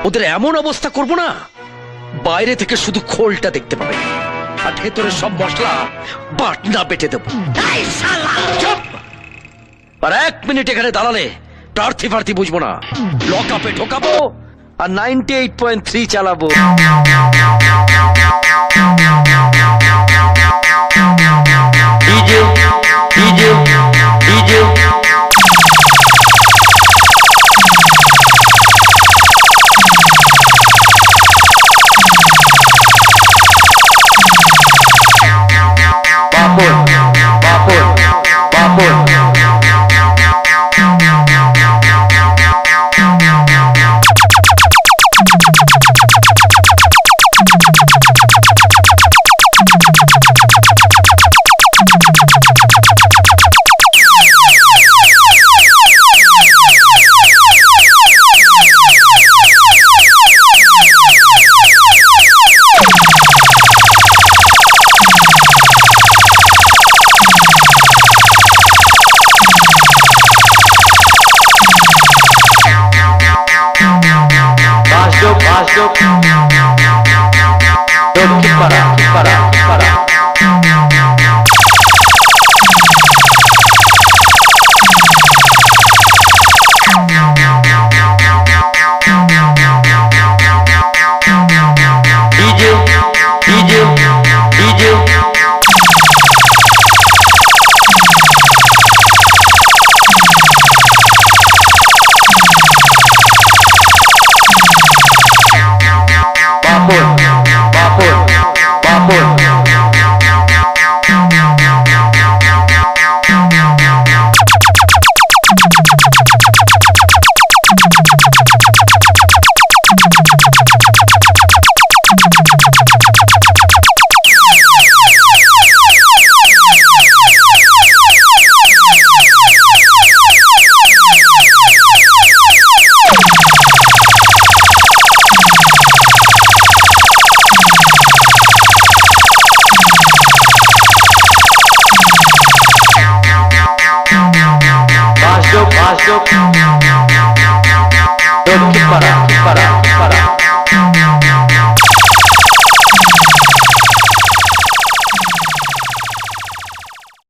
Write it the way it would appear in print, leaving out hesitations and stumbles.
ওদের এমন অবস্থা করব না, বাইরে থেকে শুধু খোলটা দেখতে পাবে, আর ভেতরে সব মশলা বাটনা বেটে দেবো। চুপ! আর 1 মিনিট এখানে দাঁড়ালে প্রার্থী প্রার্থী বুঝবো না, লক আপে ঢোকাবো আর 98.3 চালাবো। ডিজে ডিজে ডিজে বাপর বাপর বাপর Basso, basso.